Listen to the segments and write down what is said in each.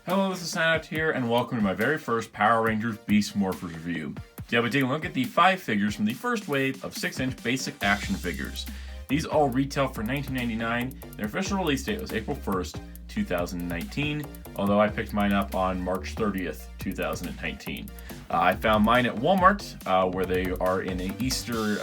Hello, this is Soundout here, and welcome to my very first Power Rangers Beast Morphers review. Today I'll be taking a look at the 5 figures from the first wave of 6-inch basic action figures. These all retail for $19.99. Their official release date was April 1st, 2019, although I picked mine up on March 30th, 2019. I found mine at Walmart, where they are in an Easter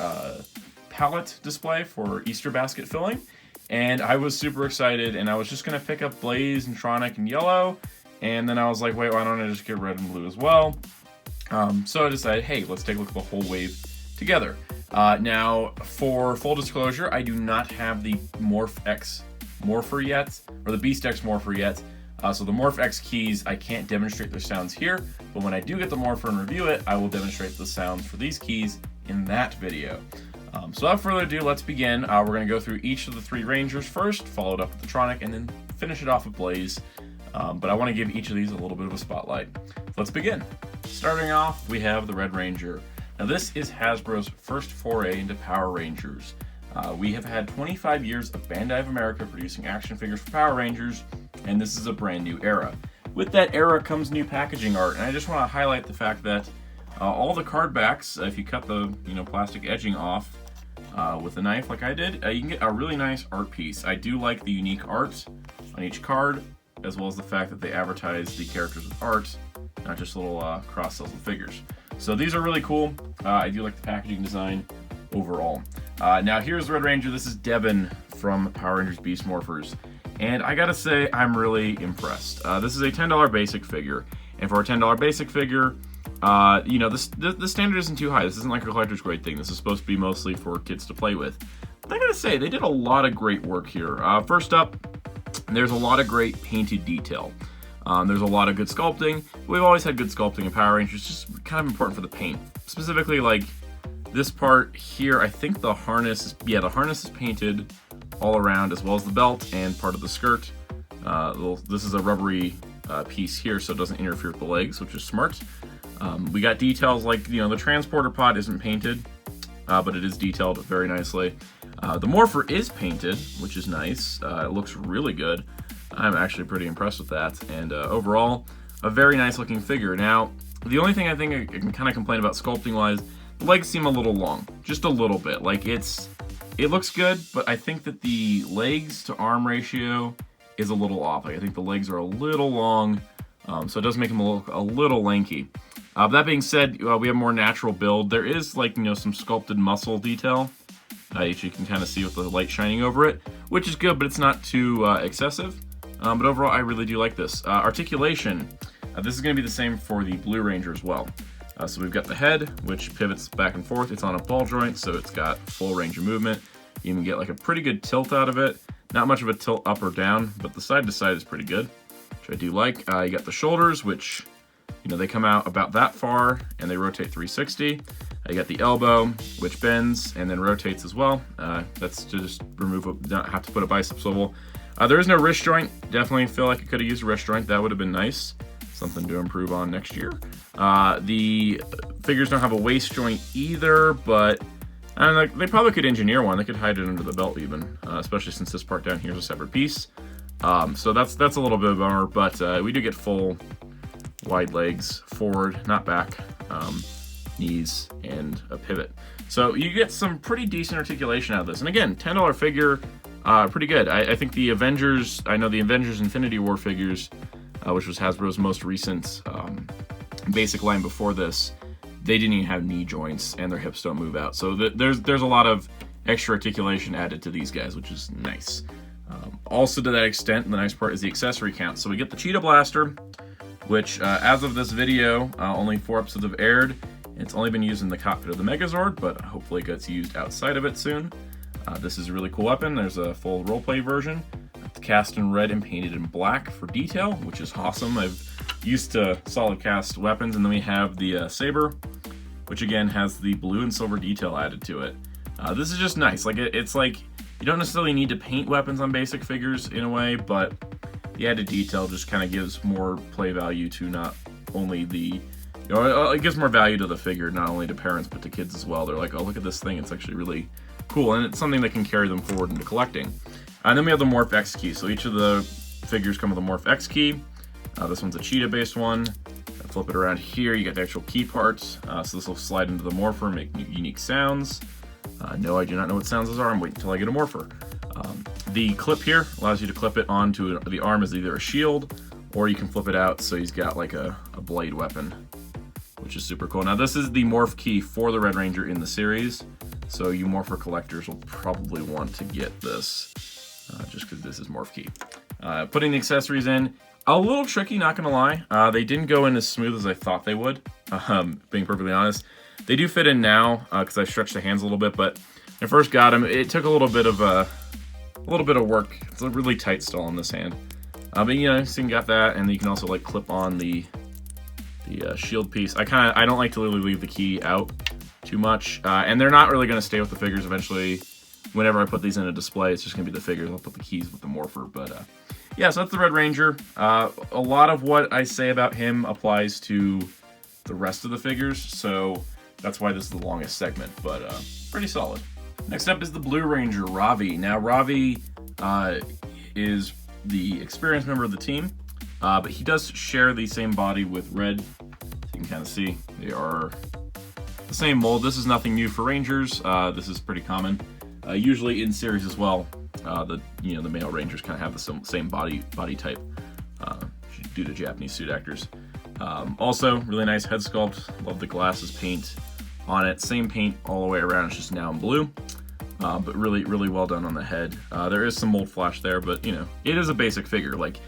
pallet display for Easter basket filling, and I was super excited, and I was just going to pick up Blaze and Tronic and Yellow. And then I was like, wait, why don't I just get red and blue as well? So I decided, hey, let's take a look at the whole wave together. Now, for full disclosure, I do not have the Morph-X Morpher yet, or the Beast-X Morpher yet. So the Morph-X keys, I can't demonstrate their sounds here, but when I do get the Morpher and review it, I will demonstrate the sounds for these keys in that video. So without further ado, let's begin. We're going to go through each of the 3 Rangers first, followed up with the Tronic, and then finish it off with Blaze. But I want to give each of these a little bit of a spotlight. Let's begin. Starting off, we have the Red Ranger. Now this is Hasbro's first foray into Power Rangers. We have had 25 years of Bandai of America producing action figures for Power Rangers, and this is a brand new era. With that era comes new packaging art, and I just want to highlight the fact that all the card backs, if you cut the plastic edging off with a knife like I did, you can get a really nice art piece. I do like the unique art on each card, as well as the fact that they advertise the characters with art, not just little cross-sells of figures. So these are really cool. I do like the packaging design overall. Now here's the Red Ranger. This is Devin from Power Rangers Beast Morphers. And I gotta say, I'm really impressed. This is a $10 basic figure. And for a $10 basic figure, the standard isn't too high. This isn't like a collector's grade thing. This is supposed to be mostly for kids to play with. But I gotta say, they did a lot of great work here. First up, there's a lot of great painted detail. There's a lot of good sculpting. We've always had good sculpting in Power Rangers, it's just kind of important for the paint. Specifically, like this part here, I think the harness is painted all around, as well as the belt and part of the skirt. This is a rubbery piece here, so it doesn't interfere with the legs, which is smart. We got details like, the transporter pod isn't painted, but it is detailed very nicely. The Morpher is painted, which is nice. It looks really good. I'm actually pretty impressed with that. And overall, a very nice looking figure. Now, the only thing I think I can kind of complain about sculpting wise, the legs seem a little long, just a little bit. Like it looks good, but I think that the legs to arm ratio is a little off. Like I think the legs are a little long, so it does make them look a little lanky. That being said, we have more natural build. There is some sculpted muscle detail. You can kind of see with the light shining over it, which is good, but it's not too excessive. But overall, I really do like this. Articulation, this is going to be the same for the Blue Ranger as well. So we've got the head, which pivots back and forth. It's on a ball joint, so it's got full range of movement. You can get like a pretty good tilt out of it. Not much of a tilt up or down, but the side to side is pretty good, which I do like. You got the shoulders, which they come out about that far, and they rotate 360. You got the elbow, which bends and then rotates as well. That's to just not have to put a bicep swivel. There is no wrist joint. Definitely feel like I could have used a wrist joint. That would have been nice. Something to improve on next year. The figures don't have a waist joint either, but they probably could engineer one. They could hide it under the belt even, especially since this part down here is a separate piece. So that's a little bit of a bummer, but we do get full wide legs, forward, not back, knees, and a pivot. So you get some pretty decent articulation out of this. And again, $10 figure, pretty good. I think the Avengers Infinity War figures, which was Hasbro's most recent basic line before this, they didn't even have knee joints and their hips don't move out. So there's a lot of extra articulation added to these guys, which is nice. Also to that extent, the nice part is the accessory count. So we get the Cheetah Blaster, which as of this video, only 4 episodes have aired. It's only been used in the cockpit of the Megazord, but hopefully it gets used outside of it soon. This is a really cool weapon. There's a full roleplay version. It's cast in red and painted in black for detail, which is awesome. I've used to solid cast weapons, and then we have the Saber, which again has the blue and silver detail added to it. This is just nice. Like it's like you don't necessarily need to paint weapons on basic figures in a way, but the added detail just kind of gives more play value to not only the it gives more value to the figure, not only to parents, but to kids as well. They're like, oh, look at this thing. It's actually really cool, and it's something that can carry them forward into collecting. And then we have the Morph-X key. So each of the figures come with a Morph-X key. This one's a cheetah-based one. Flip it around here, you got the actual key parts. So this will slide into the morpher, make unique sounds. No, I do not know what sounds those are. I'm waiting until I get a morpher. The clip here allows you to clip it onto the arm as either a shield, or you can flip it out so he's got like a blade weapon, which is super cool. Now this is the morph key for the Red Ranger in the series, so you morpher collectors will probably want to get this, just because this is morph key. Putting the accessories in, a little tricky, not gonna lie. They didn't go in as smooth as I thought they would, being perfectly honest. They do fit in now, because I stretched the hands a little bit, but when I first got them, it took a little bit of work. It's really tight still on this hand. But you know, so you got that, and you can also like clip on the shield piece. I don't like to really leave the key out too much, and they're not really gonna stay with the figures eventually. Whenever I put these in a display, it's just gonna be the figures. I'll put the keys with the morpher, but yeah, so that's the Red Ranger. A lot of what I say about him applies to the rest of the figures, so that's why this is the longest segment, but pretty solid. Next up is the Blue Ranger, Ravi. Now, Ravi is the experienced member of the team, but he does share the same body with Red. So you can kind of see they are the same mold. This is nothing new for Rangers. This is pretty common. Usually in series as well, the male Rangers kind of have the same body type due to Japanese suit actors. Also, really nice head sculpt. Love the glasses paint on it. Same paint all the way around. It's just now in blue, but really well done on the head. There is some mold flash there, but you know, it is a basic figure. Like,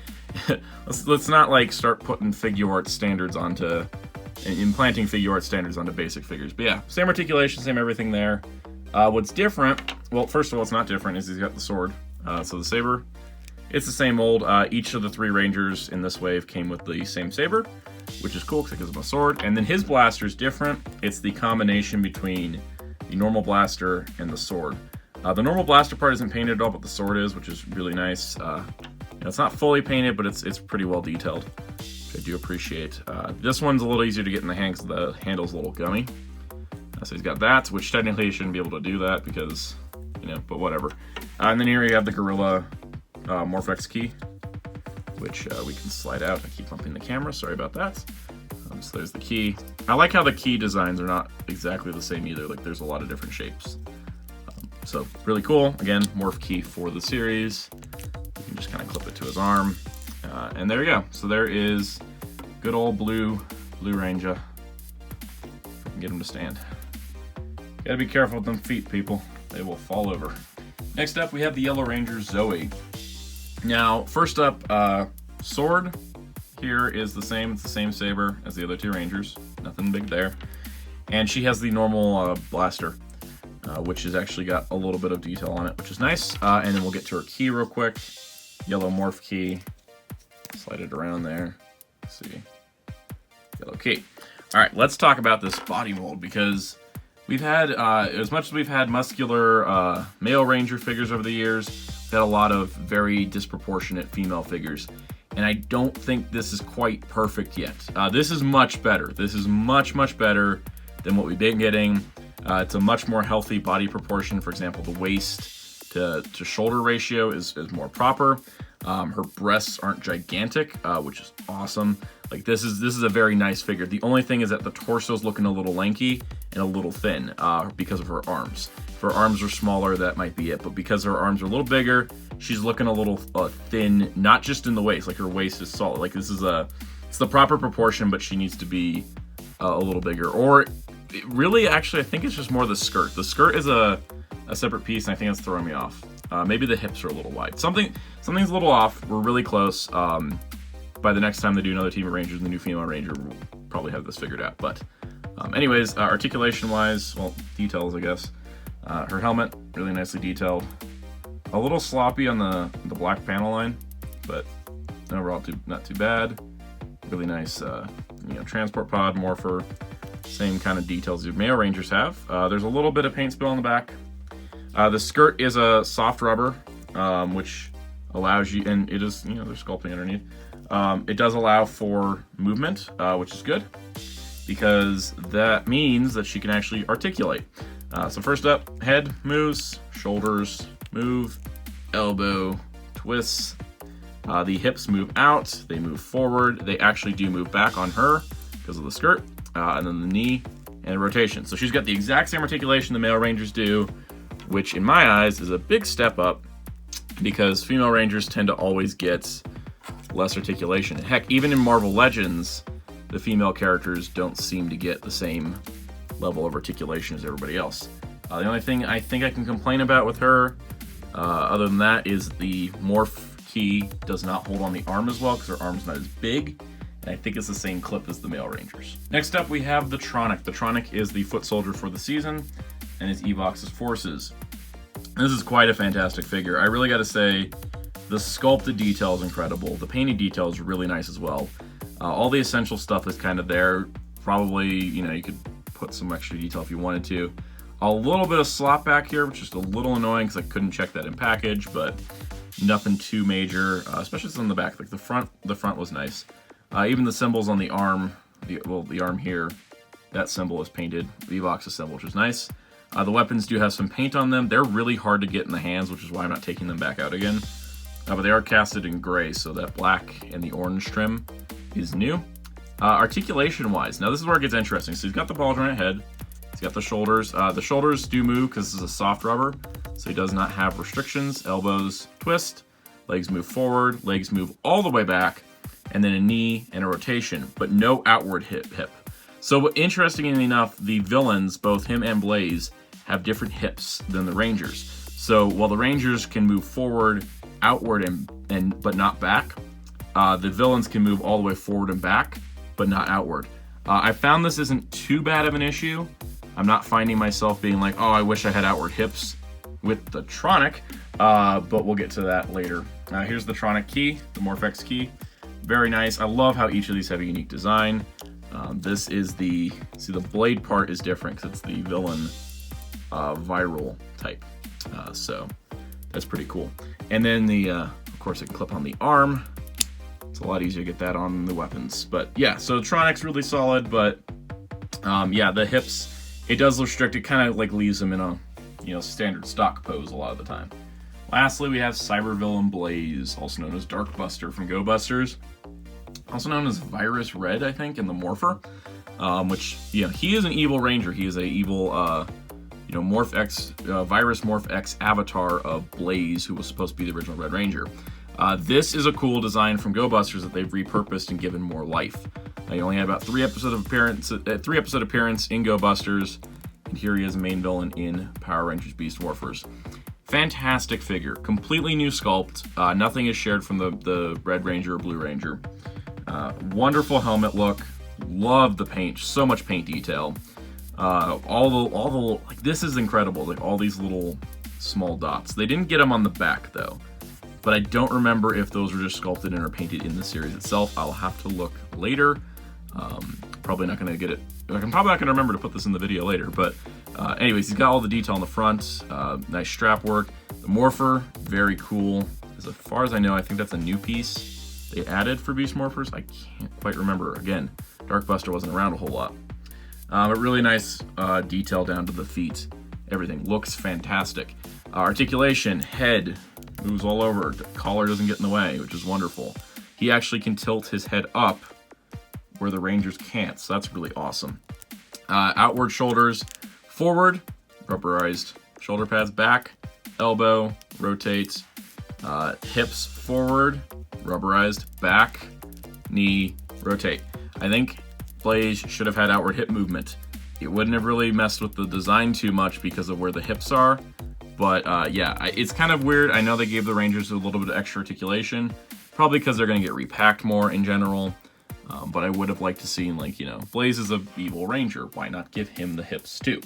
let's not like start putting figure art standards onto implanting figure art standards onto basic figures. But yeah, same articulation, same everything there. What's different? Well, first of all, what's not different is he's got the sword. So the saber, it's the same mold. Each of the 3 Rangers in this wave came with the same saber, which is cool because it gives him a sword. And then his blaster is different. It's the combination between the normal blaster and the sword. The normal blaster part isn't painted at all, but the sword is, which is really nice. It's not fully painted, but it's pretty well detailed, which I do appreciate. This one's a little easier to get in the hand because the handle's a little gummy. So he's got that, which technically he shouldn't be able to do that because, you know, but whatever. And then here you have the Gorilla Morph-X key, which we can slide out. I keep bumping the camera, sorry about that. So there's the key. I like how the key designs are not exactly the same either. Like, there's a lot of different shapes. So really cool. Again, morph key for the series. You can just kind of clip it to his arm. And there you go. So there is good old Blue Ranger. If I can get him to stand. Gotta be careful with them feet, people. They will fall over. Next up, we have the Yellow Ranger, Zoe. Now, first up, sword here is the same. It's the same saber as the other 2 Rangers. Nothing big there. And she has the normal blaster, which has actually got a little bit of detail on it, which is nice. And then we'll get to her key real quick. Yellow morph key. Slide it around there. Let's see. Yellow key. All right, let's talk about this body mold because we've had, as much as we've had muscular male Ranger figures over the years, we've had a lot of very disproportionate female figures. And I don't think this is quite perfect yet. This is much better. This is much better than what we've been getting. It's a much more healthy body proportion. For example, the waist to shoulder ratio is more proper. Her breasts aren't gigantic, which is awesome. Like, this is a very nice figure. The only thing is that the torso's looking a little lanky and a little thin because of her arms. If her arms are smaller, that might be it. But because her arms are a little bigger, she's looking a little thin, not just in the waist. Like, her waist is solid. Like, it's the proper proportion, but she needs to be a little bigger. Or really, actually, I think it's just more the skirt. The skirt is a separate piece, and I think it's throwing me off. Maybe the hips are a little wide. Something's a little off. We're really close. By the next time they do another team of Rangers, the new female Ranger will probably have this figured out. But anyways, articulation-wise, well, details, I guess. Her helmet, really nicely detailed. A little sloppy on the black panel line, but overall not too bad. Really nice, transport pod, morpher. Same kind of details your male Rangers have. There's a little bit of paint spill on the back. The skirt is a soft rubber, which allows you, and it is, there's sculpting underneath. It does allow for movement, which is good, because that means that she can actually articulate. So first up, head moves, shoulders move, elbow twists, The hips move out, they move forward, they actually do move back on her because of the skirt, and then the knee and rotation. So she's got the exact same articulation the male Rangers do, which in my eyes is a big step up because female Rangers tend to always get less articulation. Heck, even in Marvel Legends, the female characters don't seem to get the same level of articulation as everybody else. The only thing I think I can complain about with her, other than that, is the morph key does not hold on the arm as well because her arm's not as big, and I think it's the same clip as the male Rangers. Next up, we have the Tronic. The Tronic is the foot soldier for the season and is Evox's forces. This is quite a fantastic figure. I really got to say, the sculpted detail is incredible. The painted detail is really nice as well. All the essential stuff is kind of there. Probably, you could put some extra detail if you wanted to. A little bit of slop back here, which is just a little annoying because I couldn't check that in package, but nothing too major, especially on the back. Like the front was nice. Even the symbols on the arm, the arm here, that symbol is painted, the Evox's symbol, which is nice. The weapons do have some paint on them. They're really hard to get in the hands, which is why I'm not taking them back out again. But they are casted in gray, so that black and the orange trim is new. Articulation-wise, now this is where it gets interesting. So he's got the ball joint head. He's got the shoulders. The shoulders do move because this is a soft rubber, so he does not have restrictions. Elbows twist, legs move forward, legs move all the way back, and then a knee and a rotation, but no outward hip. So interestingly enough, the villains, both him and Blaze, have different hips than the Rangers. So while the Rangers can move forward, outward, but not back, the villains can move all the way forward and back, but not outward. I found this isn't too bad of an issue. I'm not finding myself being like, oh, I wish I had outward hips with the Tronic, but we'll get to that later. Here's the Tronic key, the Morph-X key. Very nice. I love how each of these have a unique design. This is the blade part is different because it's the villain viral type. So that's pretty cool. And then of course it can clip on the arm. It's a lot easier to get that on the weapons. But yeah, so Tronic's really solid, but yeah, the hips, it does restrict. It kind of like leaves them in a standard stock pose a lot of the time. Lastly, we have Cybervillain Blaze, also known as Darkbuster from Go Busters, also known as Virus Red, I think, in the Morpher, which he is an evil ranger. He is a evil Morph-X, Virus Morph-X avatar of Blaze, who was supposed to be the original Red Ranger. This is a cool design from Go Busters that they've repurposed and given more life. He only had about 3 episode appearance in Go Busters, and here he is, main villain in Power Rangers Beast Morphers. Fantastic figure, completely new sculpt. Nothing is shared from the Red Ranger or Blue Ranger. Wonderful helmet look. Love the paint. So much paint detail. Like, this is incredible. Like all these little small dots. They didn't get them on the back though, but I don't remember if those were just sculpted and or painted in the series itself. I'll have to look later. Probably not going to get it. I'm probably not going to remember to put this in the video later, but anyways, he's got all the detail on the front. Nice strap work. The Morpher, very cool. As far as I know, I think that's a new piece they added for Beast Morphers. I can't quite remember. Again, Darkbuster wasn't around a whole lot. But really nice detail down to the feet. Everything looks fantastic. Articulation, head moves all over. The collar doesn't get in the way, which is wonderful. He actually can tilt his head up where the Rangers can't, so that's really awesome. Outward shoulders, forward, rubberized shoulder pads, back, elbow, rotate, hips forward, rubberized, back, knee, rotate. I think Blaze should have had outward hip movement. It wouldn't have really messed with the design too much because of where the hips are, but yeah, it's kind of weird. I know they gave the Rangers a little bit of extra articulation, probably because they're going to get repacked more in general. But I would have liked to see, like, Blaze is an evil ranger. Why not give him the hips too?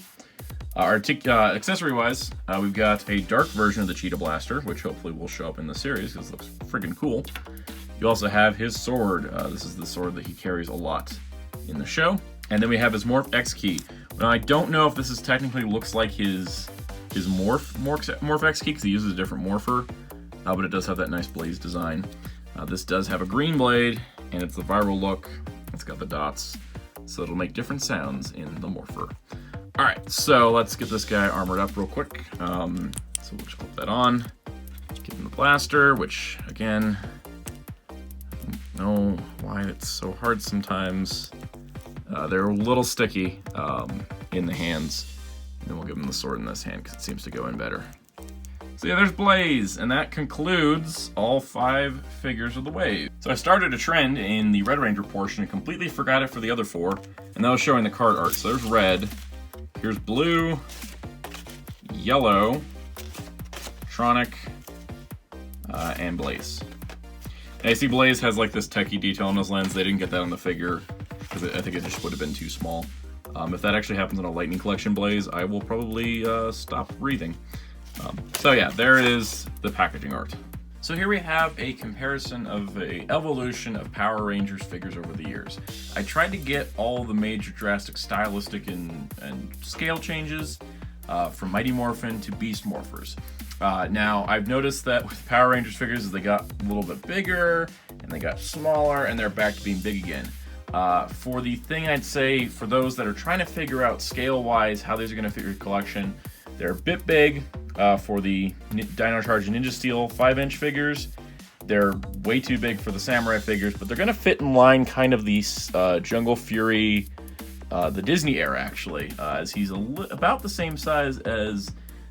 Accessory-wise, we've got a dark version of the Cheetah Blaster, which hopefully will show up in the series because it looks friggin' cool. You also have his sword. This is the sword that he carries a lot in the show. And then we have his Morph-X key. Now, I don't know if this is technically looks like his Morph-X key because he uses a different morpher, but it does have that nice Blaze design. This does have a green blade, and it's the viral look. It's got the dots, so it'll make different sounds in the morpher. All right, so let's get this guy armored up real quick. So we'll just put that on. Give him the blaster, which again, know why it's so hard sometimes. They're a little sticky in the hands. And then we'll give him the sword in this hand because it seems to go in better. So yeah, there's Blaze, and that concludes all 5 figures of the wave. So I started a trend in the Red Ranger portion and completely forgot it for the other 4, and that was showing the card art. So there's red, here's blue, yellow, Tronic, and Blaze. And I see Blaze has like this techie detail on his lens. They didn't get that on the figure because I think it just would have been too small. If that actually happens in a Lightning Collection Blaze, I will probably stop breathing. So yeah, there is the packaging art. So here we have a comparison of an evolution of Power Rangers figures over the years. I tried to get all the major drastic stylistic and scale changes from Mighty Morphin to Beast Morphers. Now, I've noticed that with Power Rangers figures, they got a little bit bigger, and they got smaller, and they're back to being big again. For the thing I'd say, for those that are trying to figure out scale-wise how these are going to fit your collection, they're a bit big for the Dino Charge and Ninja Steel 5-inch figures. They're way too big for the Samurai figures, but they're going to fit in line kind of the Jungle Fury, the Disney era, actually, as he's about the same size as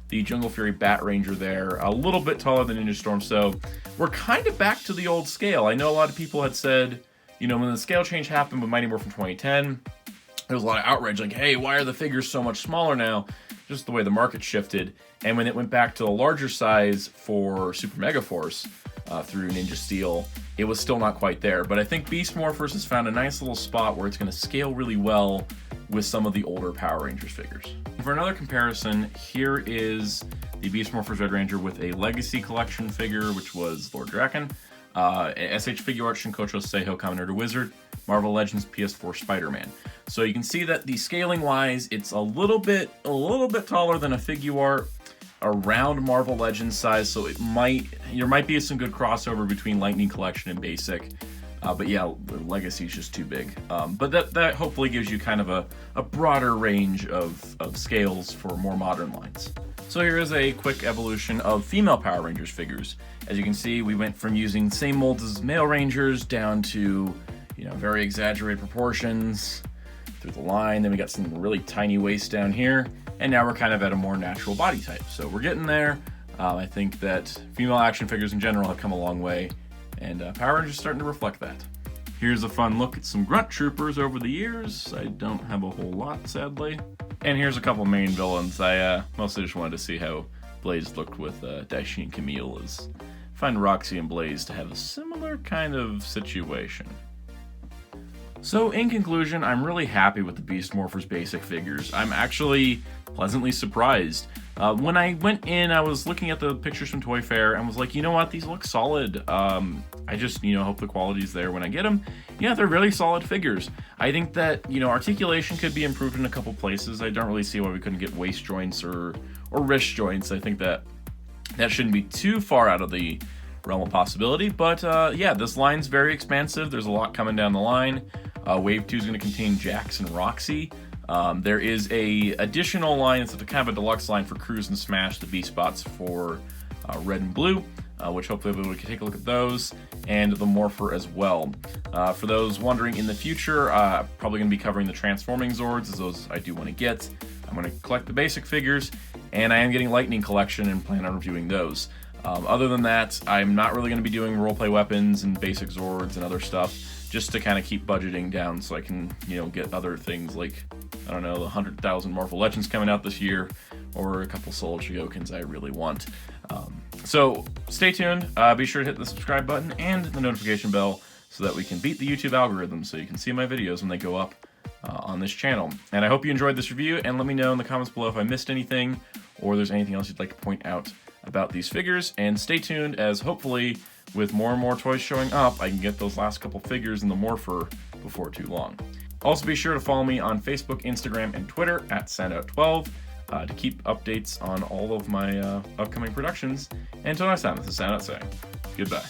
the Jungle Fury Bat Ranger there, a little bit taller than Ninja Storm, so we're kind of back to the old scale. I know a lot of people had said, you know, when the scale change happened with Mighty Morphin 2010, there was a lot of outrage, like, hey, why are the figures so much smaller now? Just the way the market shifted. And when it went back to a larger size for Super Mega Force through Ninja Steel, it was still not quite there. But I think Beast Morphers has found a nice little spot where it's going to scale really well with some of the older Power Rangers figures. For another comparison, here is the Beast Morphers Red Ranger with a Legacy Collection figure, which was Lord Draken, SH Figuart Shinkocho Seiho Kamen Rider Wizard, Marvel Legends PS4 Spider-Man. So you can see that the scaling wise, it's a little bit taller than a Figuart, around Marvel Legends size, so there might be some good crossover between Lightning Collection and Basic. But yeah, Legacy is just too big. But that hopefully gives you kind of a broader range of scales for more modern lines. So here is a quick evolution of female Power Rangers figures. As you can see, we went from using same molds as male Rangers down to, you know, very exaggerated proportions through the line. Then we got some really tiny waist down here, and now we're kind of at a more natural body type. So we're getting there. I think that female action figures in general have come a long way, and Power Rangers is starting to reflect that. Here's a fun look at some Grunt Troopers over the years. I don't have a whole lot, sadly. And here's a couple main villains. I mostly just wanted to see how Blaze looked with Daishi and Camille. I find Roxy and Blaze to have a similar kind of situation. So in conclusion, I'm really happy with the Beast Morphers basic figures. I'm actually pleasantly surprised. When I went in, I was looking at the pictures from Toy Fair and was like, you know what, these look solid. I just, hope the quality's there when I get them. Yeah, they're really solid figures. I think that, articulation could be improved in a couple places. I don't really see why we couldn't get waist joints or wrist joints. I think that shouldn't be too far out of the realm of possibility. But yeah, this line's very expansive. There's a lot coming down the line. Wave 2 is going to contain Jax and Roxy. There is a additional line. It's kind of a deluxe line for Cruise and Smash, the V-Spots for Red and Blue, which hopefully we can take a look at those, and the Morpher as well. For those wondering in the future, probably going to be covering the Transforming Zords, as those I do want to get. I'm going to collect the basic figures, and I am getting Lightning Collection and plan on reviewing those. Other than that, I'm not really going to be doing roleplay weapons and basic Zords and other stuff, just to kind of keep budgeting down so I can, get other things like, I don't know, the 100,000 Marvel Legends coming out this year, or a couple Soul Shigokins I really want. So stay tuned. Be sure to hit the subscribe button and the notification bell so that we can beat the YouTube algorithm so you can see my videos when they go up on this channel. And I hope you enjoyed this review, and let me know in the comments below if I missed anything or there's anything else you'd like to point out about these figures. And stay tuned, as hopefully with more and more toys showing up, I can get those last couple figures in the Morpher before too long. Also be sure to follow me on Facebook, Instagram, and Twitter at Soundout12 to keep updates on all of my upcoming productions. And until next time, this is Soundout saying goodbye.